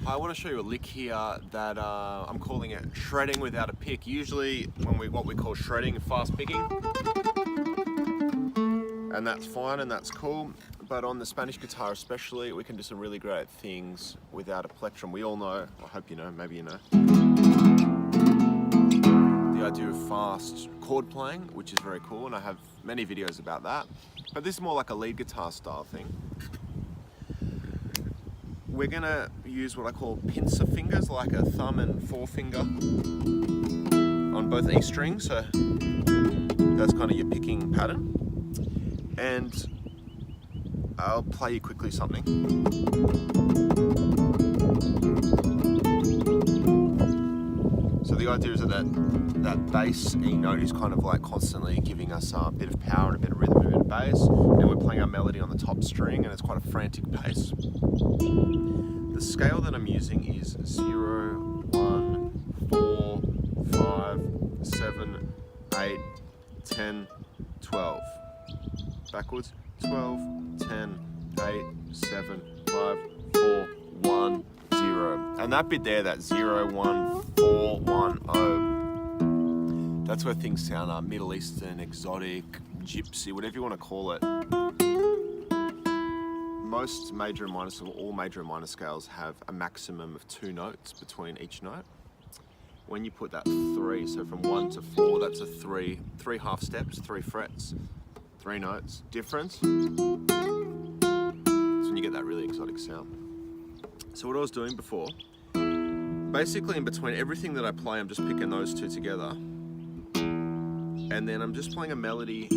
I want to show you a lick here that I'm calling it shredding without a pick. Usually when what we call shredding, fast picking, and that's fine and that's cool, but on the Spanish guitar especially, we can do some really great things without a plectrum. We all know, I hope you know, maybe you know, the idea of fast chord playing, which is very cool, and I have many videos about that, but this is more like a lead guitar style thing. We're gonna use what I call pincer fingers, like a thumb and forefinger on both E strings, so that's kind of your picking pattern. And I'll play you quickly something. So the idea is that bass E note is kind of like constantly giving us a bit of power and a bit of rhythm and a bit of bass, and we're playing our melody on the top string, and it's quite a frantic pace. The scale that I'm using is 0, 1, 4, 5, 7, 8, 10, 12. Backwards, 12, 10, 8, 7, 5, 4, 1, 0. And that bit there, that 0, 1, 4, 1, 0, that's where things sound Middle Eastern, exotic, gypsy, whatever you want to call it. Most major and minor, all major and minor scales have a maximum of 2 notes between each note. When you put that 3, so from 1 to 4, that's a 3 half steps, 3 frets, 3 notes difference. That's when you get that really exotic sound. So what I was doing before, basically in between everything that I play, I'm just picking those 2 together. And then I'm just playing a melody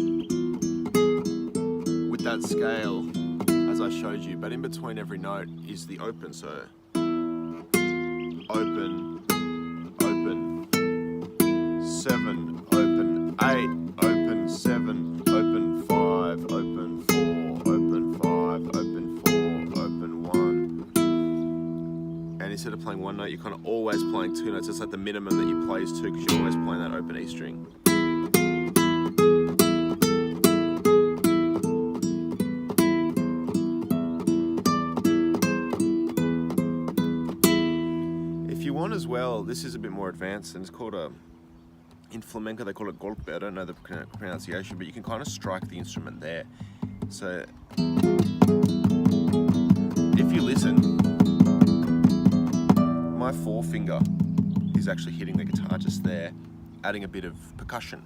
with that scale as I showed you, but in between every note is the open, so open, open, 7, open, 8, open, 7, open, 5, open, 4, open, 5, open, 4, open, 1. And instead of playing 1 note, you're kind of always playing 2 notes. It's like the minimum that you play is 2, because you're always playing that open E string. As well, this is a bit more advanced, and it's called in Flamenco they call it golpe. I don't know the pronunciation, but you can kind of strike the instrument there. So if you listen, my forefinger is actually hitting the guitar just there, adding a bit of percussion.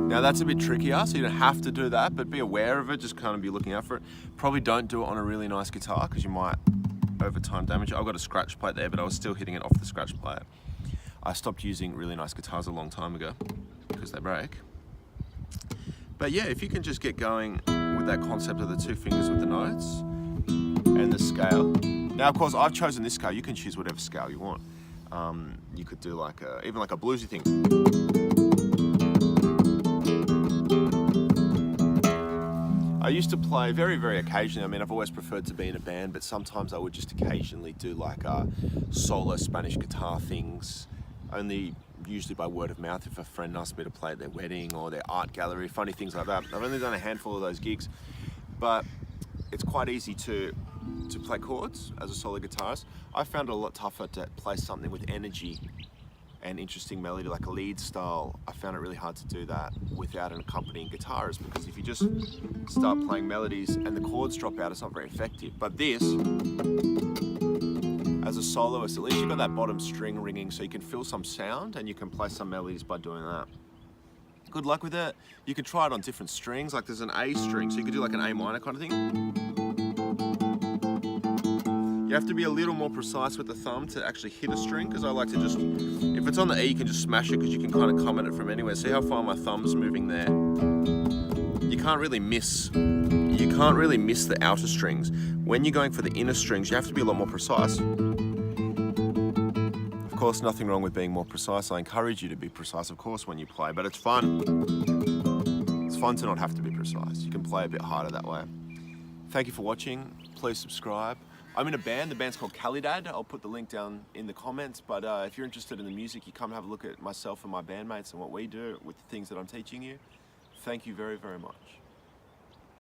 Now that's a bit trickier, so you don't have to do that, but be aware of it, just kind of be looking out for it. Probably don't do it on a really nice guitar, because you might over time damage it. I've got a scratch plate there, but I was still hitting it off the scratch plate. I stopped using really nice guitars a long time ago, because they break. But yeah, if you can just get going with that concept of the 2 fingers with the notes, and the scale. Now of course, I've chosen this scale. You can choose whatever scale you want. You could do like even like a bluesy thing. I used to play very, very occasionally. I mean, I've always preferred to be in a band, but sometimes I would just occasionally do like solo Spanish guitar things, only usually by word of mouth if a friend asked me to play at their wedding or their art gallery, funny things like that. I've only done a handful of those gigs, but it's quite easy to play chords as a solo guitarist. I found it a lot tougher to play something with energy and interesting melody, like a lead style. I found it really hard to do that without an accompanying guitarist, because if you just start playing melodies and the chords drop out, it's not very effective. But this, as a soloist, at least you've got that bottom string ringing, so you can feel some sound and you can play some melodies by doing that. Good luck with it. You can try it on different strings, like there's an A string, so you could do like an A minor kind of thing. You have to be a little more precise with the thumb to actually hit a string, because I like to just, if it's on the E, you can just smash it, because you can kind of come at it from anywhere. See how far my thumb's moving there? You can't really miss the outer strings. When you're going for the inner strings, you have to be a lot more precise. Of course, nothing wrong with being more precise. I encourage you to be precise, of course, when you play, but it's fun. It's fun to not have to be precise. You can play a bit harder that way. Thank you for watching. Please subscribe. I'm in a band. The band's called Calidad. I'll put the link down in the comments. But if you're interested in the music, you come have a look at myself and my bandmates and what we do with the things that I'm teaching you. Thank you very, very much.